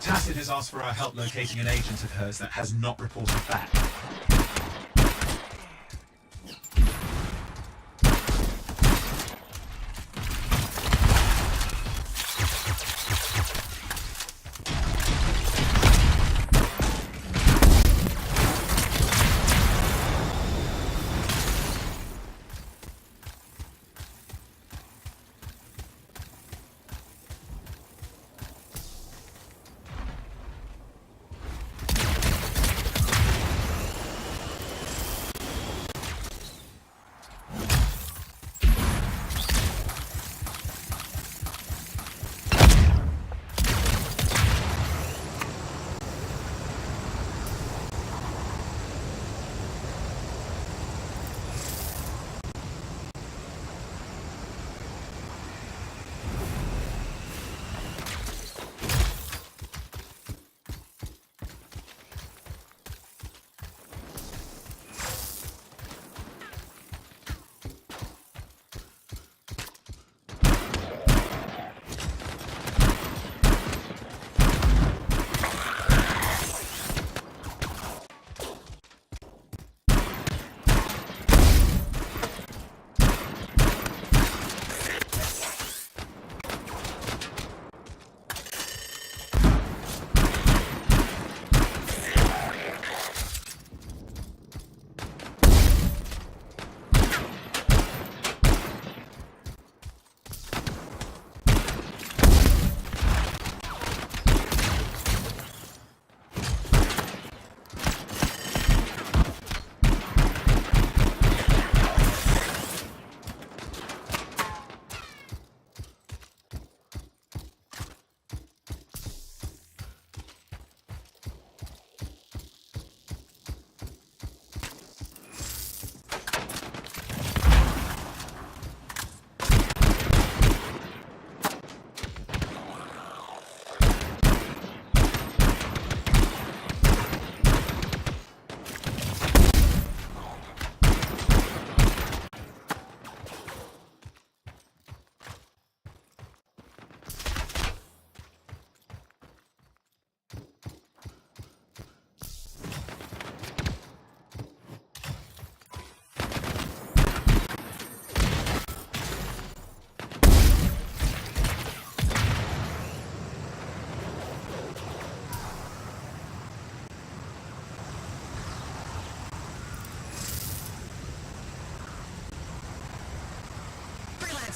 Tacit has asked for our help locating an agent of hers that has not reported back.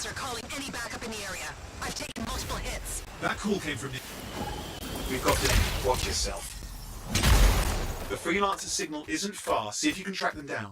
Are calling any backup in the area. I've taken multiple hits. That call came from the... We've got to watch yourself. The freelancer signal isn't far. See if you can track them down.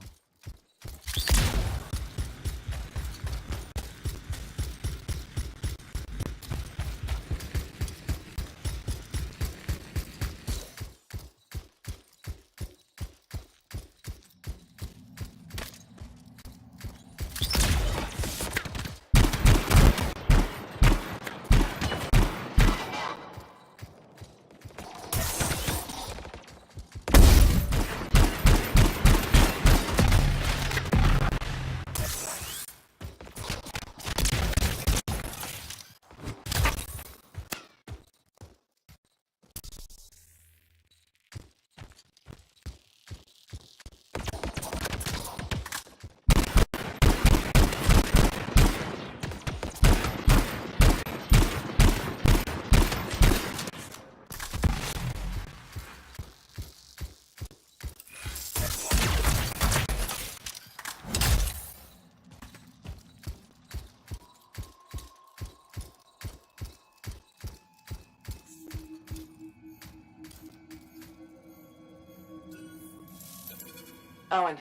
Owen,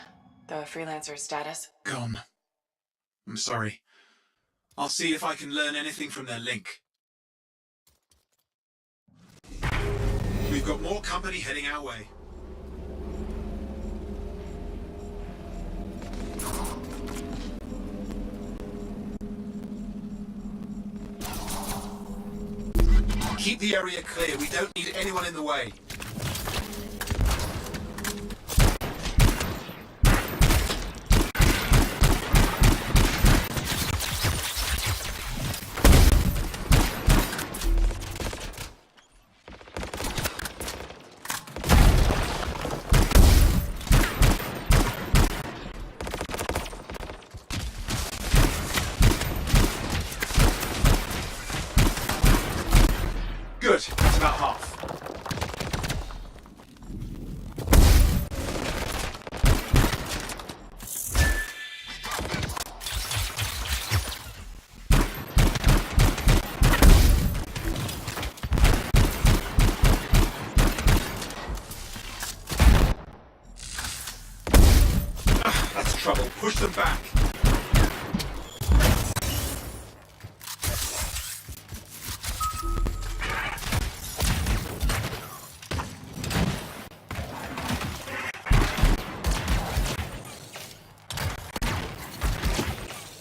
the freelancer's status? Gone. I'm sorry. I'll see if I can learn anything from their link. We've got more company heading our way. Keep the area clear. We don't need anyone in the way. Good, that's about half. That's trouble. Push them back.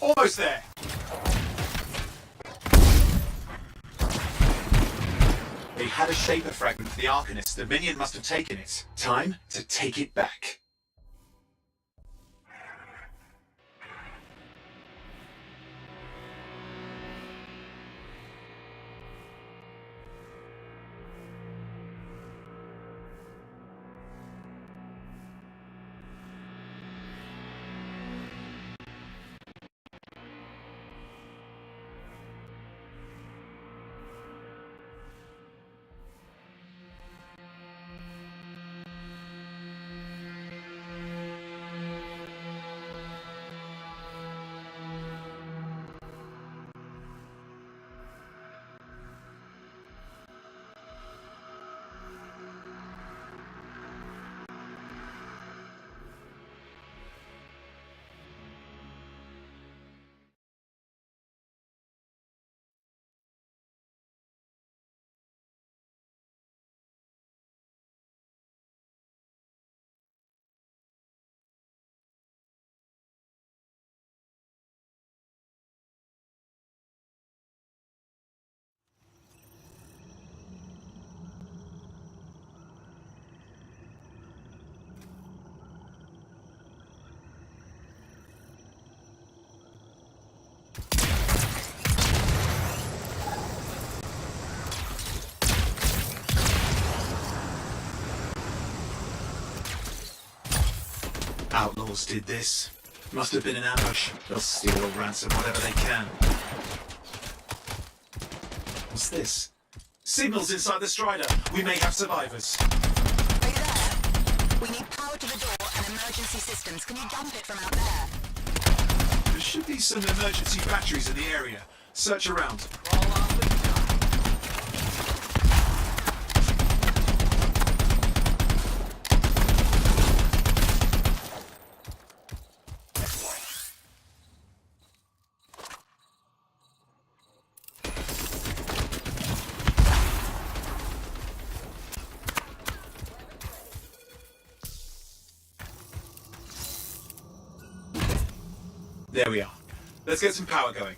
Almost there. They had a shaper fragment for the Arcanist. The minion must have taken it. Time to take it back. Outlaws did this. Must have been an ambush. They'll steal or ransom whatever they can. What's this? Signals inside the Strider. We may have survivors. Are you there? We need power to the door and emergency systems. Can you dump it from out there? There should be some emergency batteries in the area. Search around. There we are. Let's get some power going.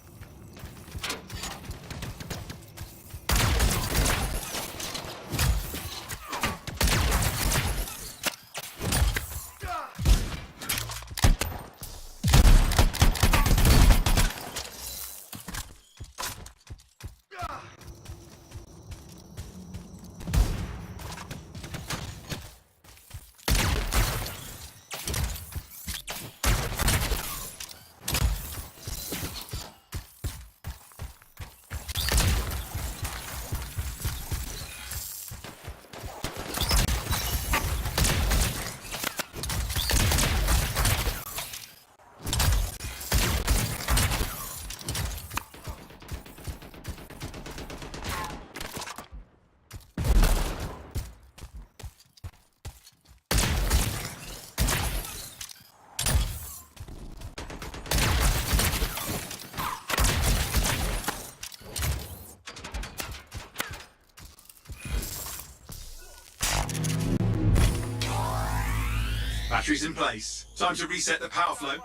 Batteries in place. Time to reset the power flow.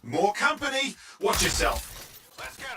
More company! Watch yourself! Let's get 'em!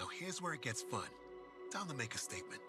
Now here's where it gets fun. Time to make a statement.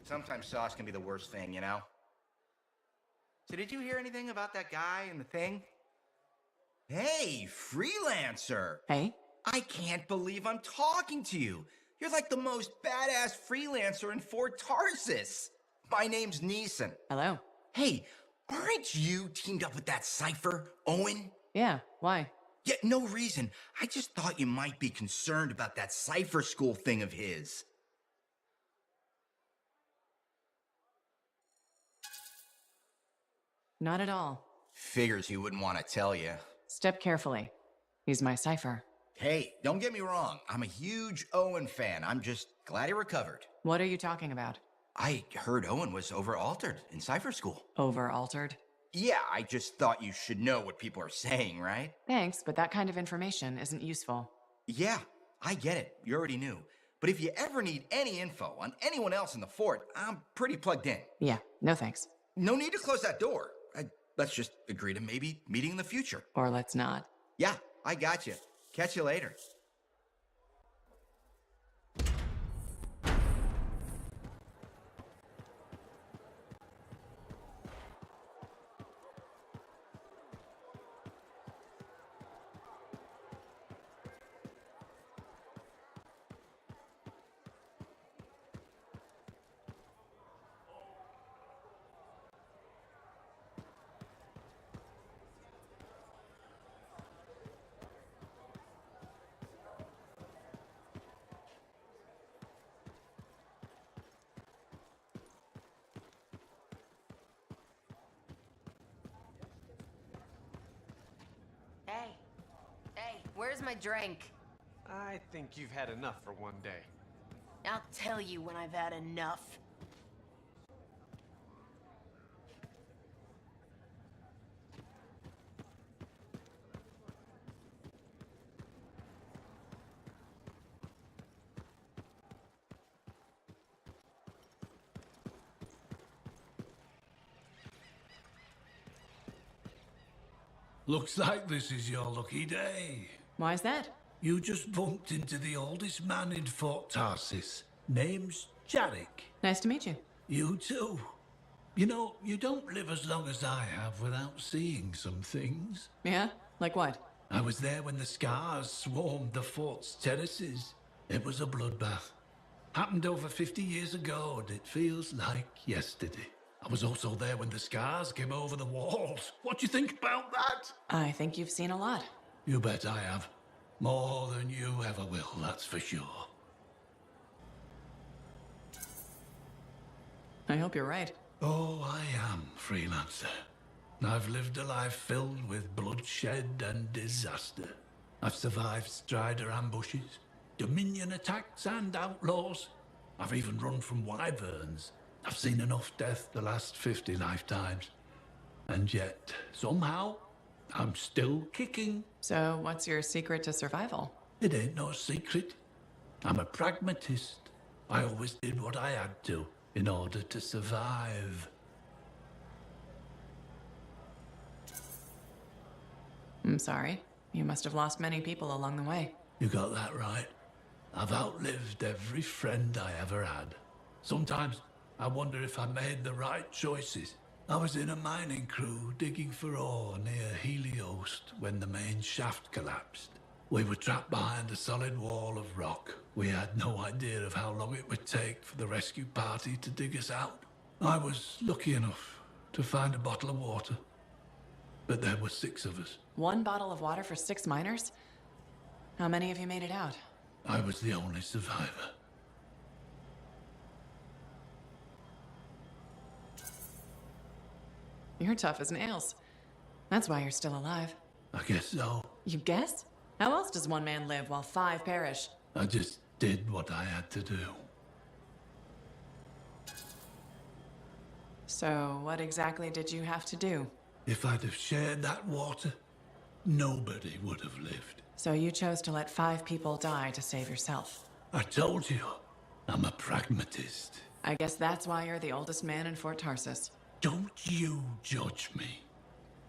Sometimes sauce can be the worst thing, you know? So did you hear anything about that guy and the thing? Hey, freelancer! Hey? I can't believe I'm talking to you. You're like the most badass freelancer in Fort Tarsus. My name's Neeson. Hello? Hey, aren't you teamed up with that cipher, Owen? Yeah, why? Yeah, no reason. I just thought you might be concerned about that cipher school thing of his. Not at all. Figures he wouldn't want to tell you. Step carefully. He's my cipher. Hey, don't get me wrong. I'm a huge Owen fan. I'm just glad he recovered. What are you talking about? I heard Owen was over-altered in cipher school. Over-altered? Yeah, I just thought you should know what people are saying, right? Thanks, but that kind of information isn't useful. Yeah, I get it. You already knew. But if you ever need any info on anyone else in the fort, I'm pretty plugged in. Yeah, no thanks. No need to close that door. Let's just agree to maybe meeting in the future. Or let's not. Yeah, I got you. Catch you later. Hey, where's my drink? I think you've had enough for one day. I'll tell you when I've had enough. Looks like this is your lucky day. Why's that? You just bumped into the oldest man in Fort Tarsis. Name's Jarek. Nice to meet you. You too. You know, you don't live as long as I have without seeing some things. Yeah? Like what? I was there when the scars swarmed the fort's terraces. It was a bloodbath. Happened over 50 years ago, and it feels like yesterday. I was also there when the scars came over the walls. What do you think about that? I think you've seen a lot. You bet I have. More than you ever will, that's for sure. I hope you're right. Oh, I am, freelancer. I've lived a life filled with bloodshed and disaster. I've survived Strider ambushes, Dominion attacks and outlaws. I've even run from wyverns. I've seen enough death the last 50 lifetimes. And yet, somehow, I'm still kicking. So, what's your secret to survival? It ain't no secret. I'm a pragmatist. I always did what I had to in order to survive. I'm sorry. You must have lost many people along the way. You got that right. I've outlived every friend I ever had. Sometimes I wonder if I made the right choices. I was in a mining crew digging for ore near Heliost when the main shaft collapsed. We were trapped behind a solid wall of rock. We had no idea of how long it would take for the rescue party to dig us out. I was lucky enough to find a bottle of water. But there were 6 of us. 1 bottle of water for 6 miners? How many of you made it out? I was the only survivor. You're tough as nails. That's why you're still alive. I guess so. You guess? How else does 1 man live while 5 perish? I just did what I had to do. So, what exactly did you have to do? If I'd have shared that water, nobody would have lived. So you chose to let 5 people die to save yourself. I told you, I'm a pragmatist. I guess that's why you're the oldest man in Fort Tarsus. Don't you judge me.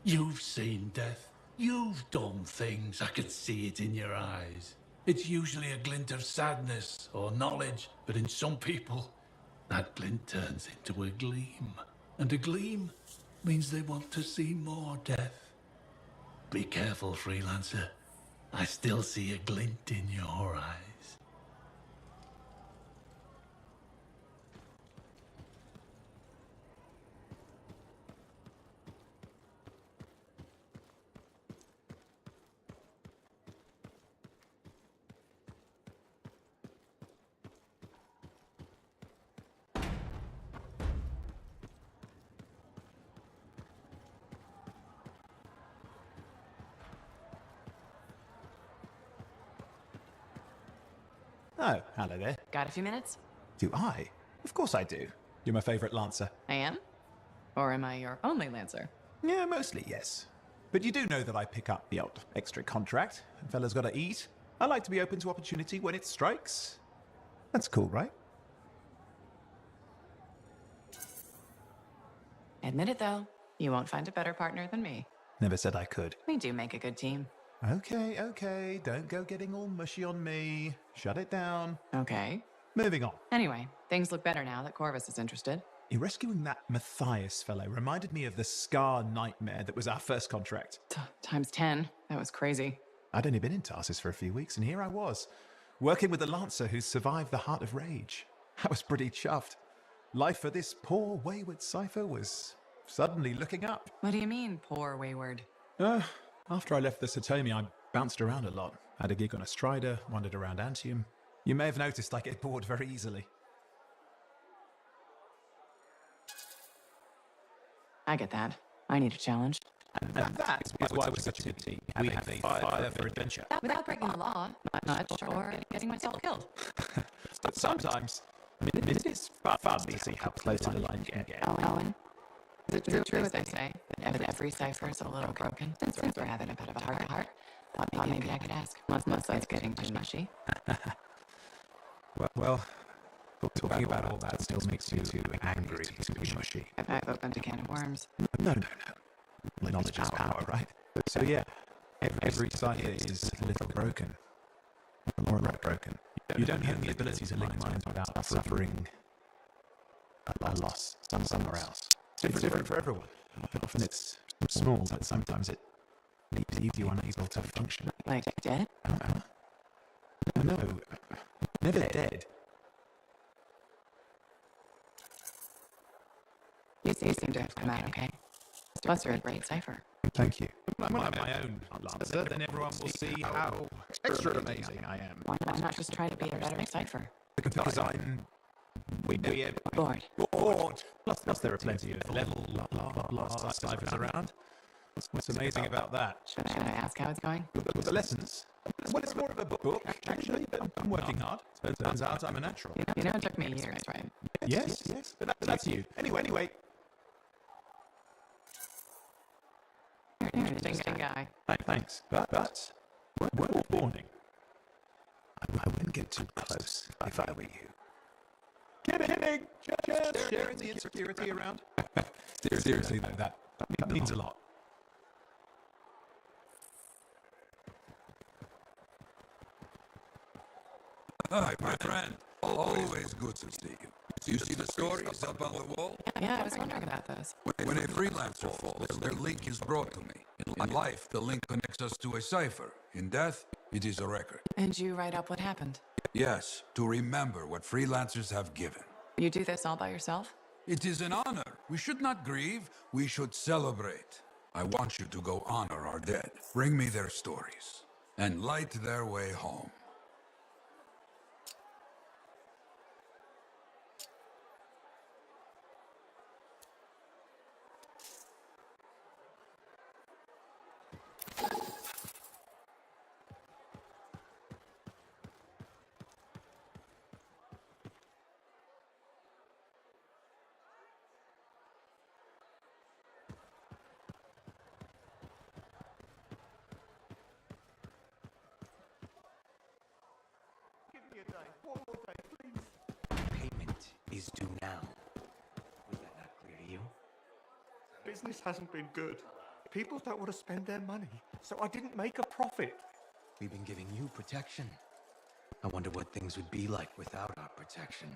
You've seen death. You've done things. I could see it in your eyes. It's usually a glint of sadness or knowledge, but in some people, that glint turns into a gleam. And a gleam means they want to see more death. Be careful, freelancer. I still see a glint in your eyes. Oh, hello there. Got a few minutes? Do I? Of course I do. You're my favorite Lancer. I am? Or am I your only Lancer? Yeah, mostly, yes. But you do know that I pick up the odd extra contract. And fella's gotta eat. I like to be open to opportunity when it strikes. That's cool, right? Admit it, though. You won't find a better partner than me. Never said I could. We do make a good team. Okay. Don't go getting all mushy on me. Shut it down. Okay. Moving on. Anyway, things look better now that Corvus is interested. You rescuing that Matthias fellow reminded me of the Scar nightmare that was our first contract. Times 10. That was crazy. I'd only been in Tarsus for a few weeks, and here I was, working with a Lancer who's survived the Heart of Rage. I was pretty chuffed. Life for this poor, wayward cipher was suddenly looking up. What do you mean, poor wayward? After I left the Satomi, I bounced around a lot. Had a gig on a Strider, wandered around Antium. You may have noticed I get bored very easily. I get that. I need a challenge. And that is why we're such a good team. We have a fire for adventure. Without breaking the law, not much, or getting myself killed. But sometimes, it is fun to see how close to the line you can get. Owen, is it true as they say, that every cipher is a little broken? Since we're having a bit of a heart-to-heart, thought maybe I could ask. Unless it's getting too mushy. Well, talking about all that still makes you too angry to be mushy. I've opened a can of worms. No. Knowledge is power, right? So yeah, every cipher is a little broken. More and more broken. You don't have the ability to link minds without suffering a loss somewhere else. It's different for everyone. Often it's small, but sometimes it leaves you unable to function. Like dead? No, never dead. You seem to have come out okay. Plus, you're a great cipher. Thank you. When I have my own Lancer, then everyone will see how extra amazing I am. Why not just try to be a better cipher? Because I'm weird. Bored. Plus there are plenty of level ciphers around. What's amazing about that? Should I ask how it's going? The lessons? Well, it's more of a book, actually, but I'm working hard. So it turns out I'm a natural. You know it took me years, right? Yes. But that's you. Anyway. You're an interesting guy. Thanks. But word of warning. I wouldn't get too close if I were you. Kidding! Just sharing the insecurity around. Seriously, though, that means a lot. Hi, my friend. Always good to see you. You see the stories up on the wall? Yeah, I was wondering about those. When a freelancer falls, their link is brought to me. In life, the link connects us to a cipher, In death, it is a record. And you write up what happened. Yes, to remember what freelancers have given. You do this all by yourself? It is an honor. We should not grieve, we should celebrate. I want you to go honor our dead. Bring me their stories, and light their way home. Payment is due now. Was that not clear to you? Business hasn't been good. People don't want to spend their money, so I didn't make a profit. We've been giving you protection. I wonder what things would be like without our protection.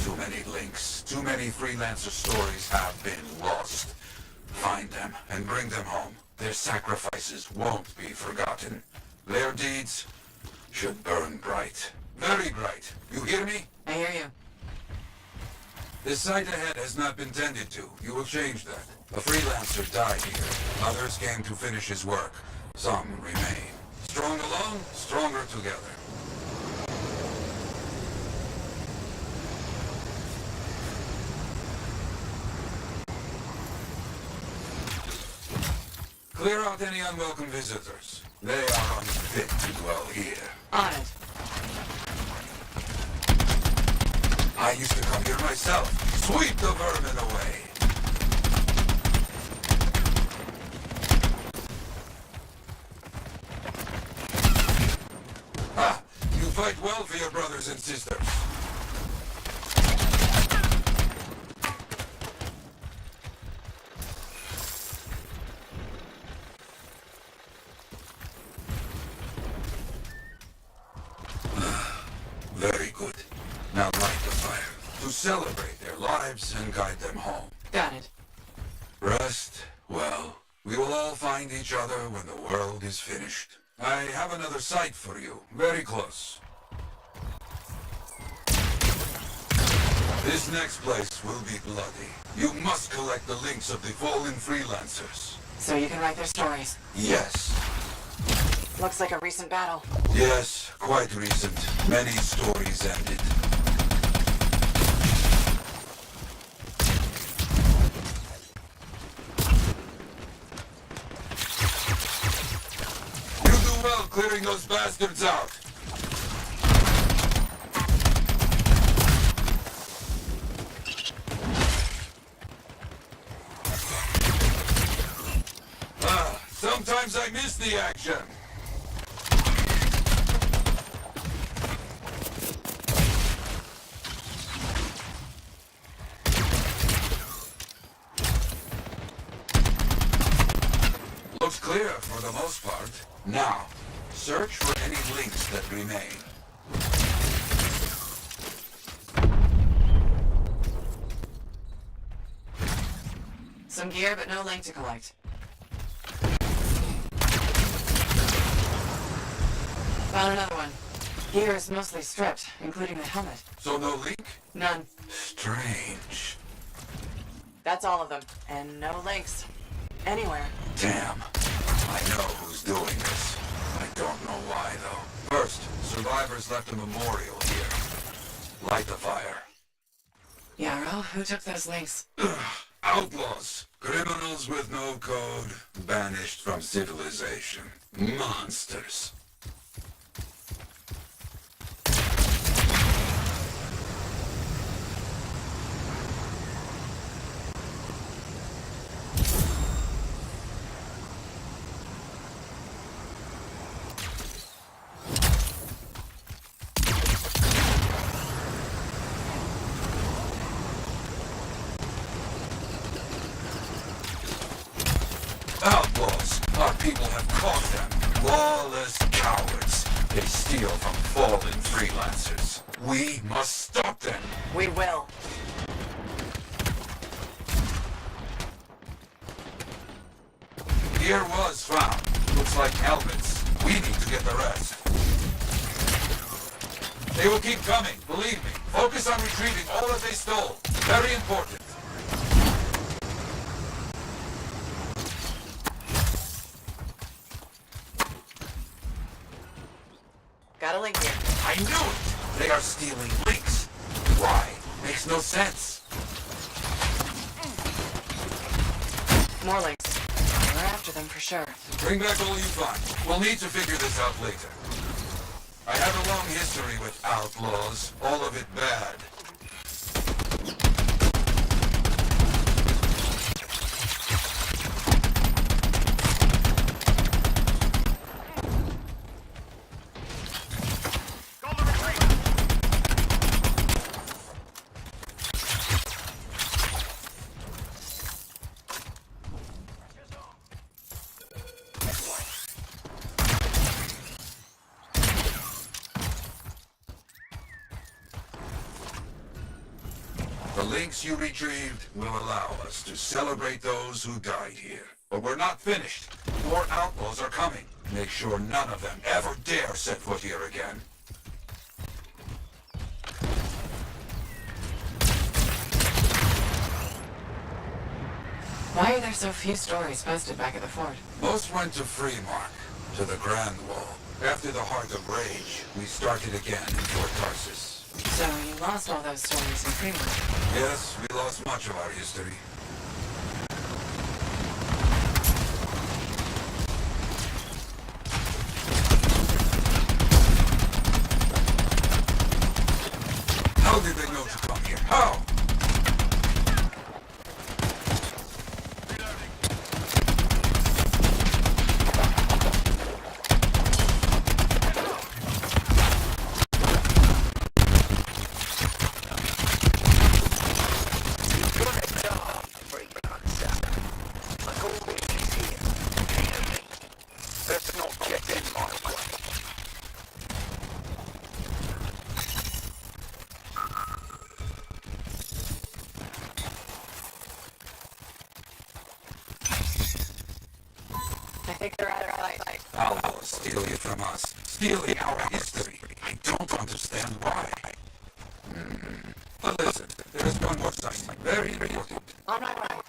Too many links, too many freelancer stories have been lost. Find them and bring them home. Their sacrifices won't be forgotten. Their deeds should burn bright. Very bright. You hear me? I hear you. This site ahead has not been tended to. You will change that. A freelancer died here. Others came to finish his work. Some remain. Strong alone, stronger together. Clear out any unwelcome visitors. They are unfit to dwell here. On it. I used to come here myself. Sweep the vermin away. Ah, you fight well for your brothers and sisters. Very good. Now light the fire to celebrate their lives and guide them home. Got it. Rest, well, we will all find each other when the world is finished. I have another site for you, very close. This next place will be bloody. You must collect the links of the fallen freelancers. So you can write their stories. Yes. Looks like a recent battle. Yes, quite recent. Many stories ended. clearing those bastards out. Sometimes I miss the action. Looks clear for the most part. Now, search for any links that remain. Some gear, but no link to collect. Found another one. Gear is mostly stripped, including the helmet. So no link? None. Strange. That's all of them. And no links. Anywhere. Damn. I know who's doing this. I don't know why, though. First, survivors left a memorial here. Light the fire. Yarrow, who took those links? Outlaws. Criminals with no code. Banished from civilization. Monsters. Outlaws! Our people have caught them. Lawless cowards. They steal from fallen freelancers. We must stop them. We will. Gear was found. Looks like helmets. We need to get the rest. They will keep coming, believe me. Focus on retrieving all that they stole. Very important. Got a link here. I knew it! They are stealing links. Why? Makes no sense. More links. We're after them for sure. Bring back all you find. We'll need to figure this out later. I have a long history with outlaws. All of it bad. The links you retrieved will allow us to celebrate those who died here. But we're not finished. More outlaws are coming. Make sure none of them ever dare set foot here again. Why are there so few stories posted back at the fort? Most went to Freemark, to the Grand Wall. After the Heart of Rage, we started again in Fort Tarsus. So you lost all those stories in Fremont? Yes, we lost much of our history. How did they know to come here? How? I think they're out of sight. Outlaws stealing it from us. Stealing our history. I don't understand why. But listen, there is one more sign. Very important. On my way.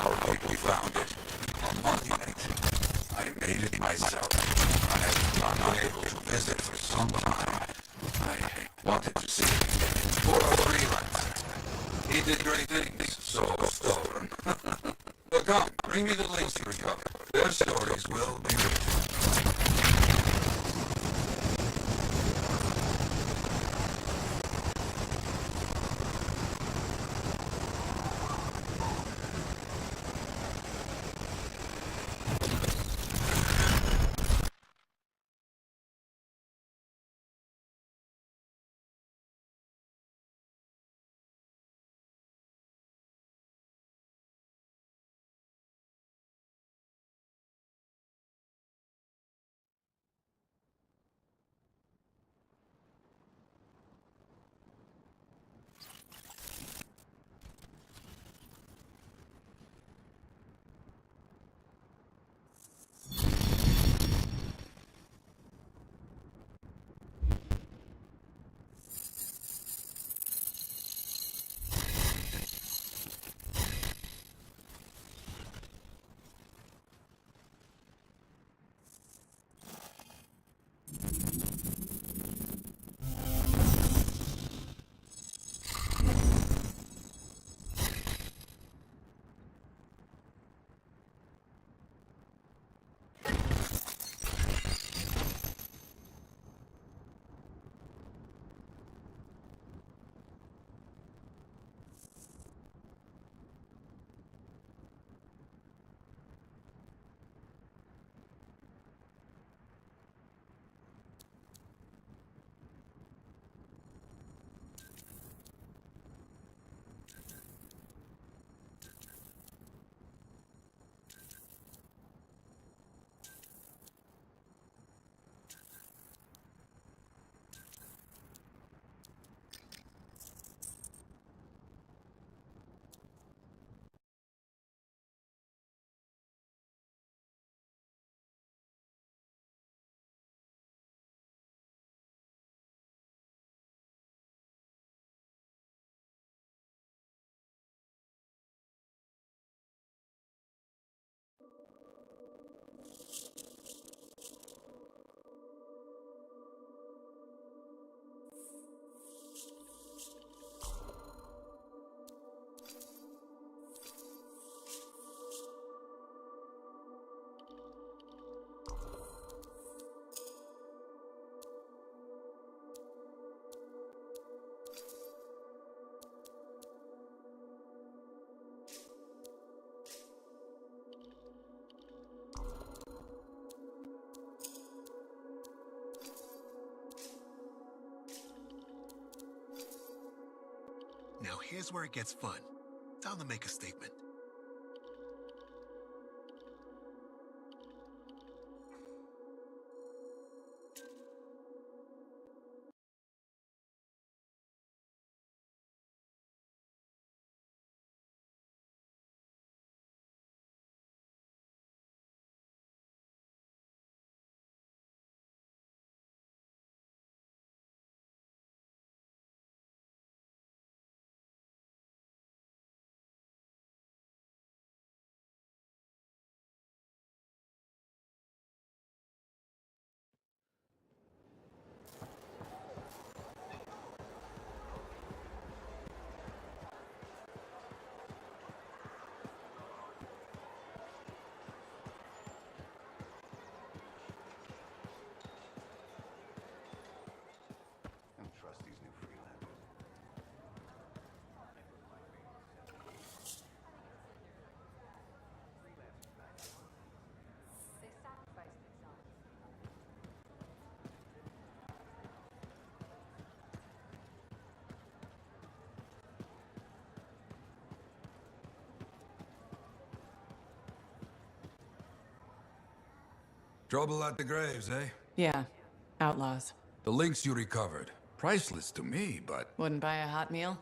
All right, we found it. A monument. I made it myself. I have been unable to visit for some time. I wanted to see it again for a freelancer. He did great things, so stolen. But come, bring me the links you recovered. Their stories will be written. Now here's where it gets fun. Time to make a statement. Don't trust these new freelancers. Trouble at the graves, eh? Yeah, outlaws. The links you recovered. Priceless to me, but... Wouldn't buy a hot meal?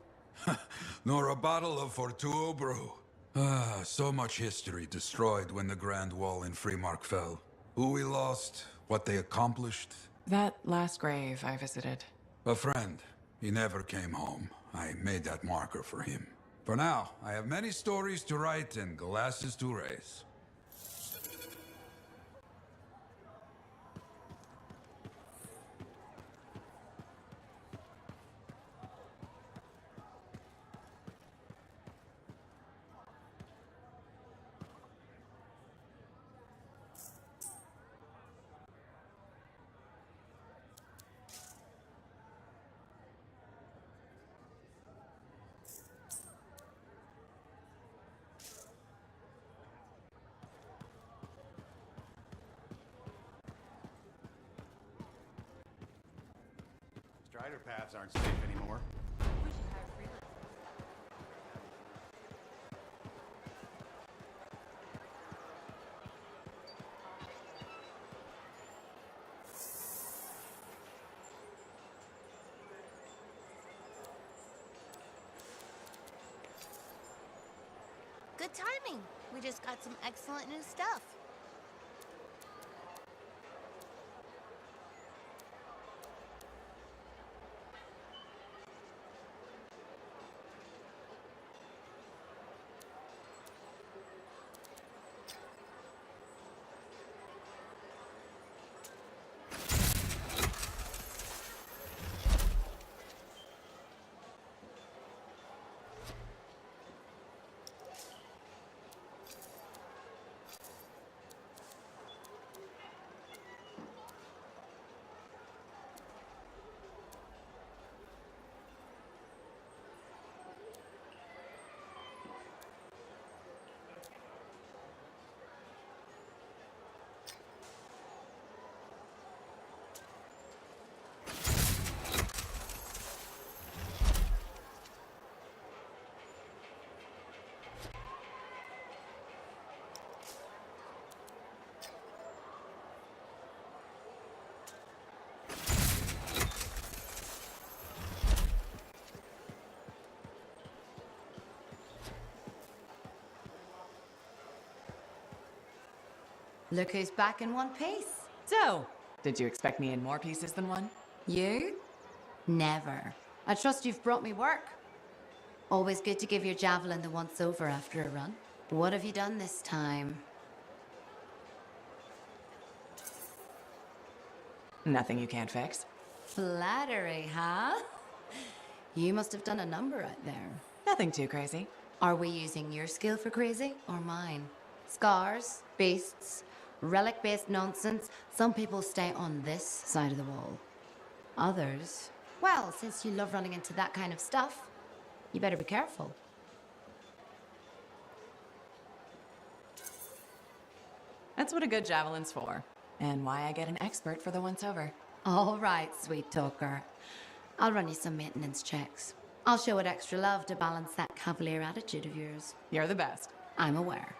nor a bottle of Fortuo brew. Ah, so much history destroyed when the Grand Wall in Freemark fell. Who we lost, what they accomplished. That last grave I visited. A friend. He never came home. I made that marker for him. For now, I have many stories to write and glasses to raise. spider paths aren't safe anymore. Good timing. We just got some excellent new stuff. Look who's back in one piece. So, did you expect me in more pieces than one? You? Never. I trust you've brought me work. Always good to give your javelin the once over after a run. What have you done this time? Nothing you can't fix. Flattery, huh? You must have done a number out there. Nothing too crazy. Are we using your skill for crazy or mine? Scars, beasts, relic-based nonsense. Some people stay on this side of the wall. Others, well, since you love running into that kind of stuff, you better be careful. That's what a good javelin's for, and why I get an expert for the once-over. All right, sweet talker. I'll run you some maintenance checks. I'll show it extra love to balance that cavalier attitude of yours. You're the best. I'm aware.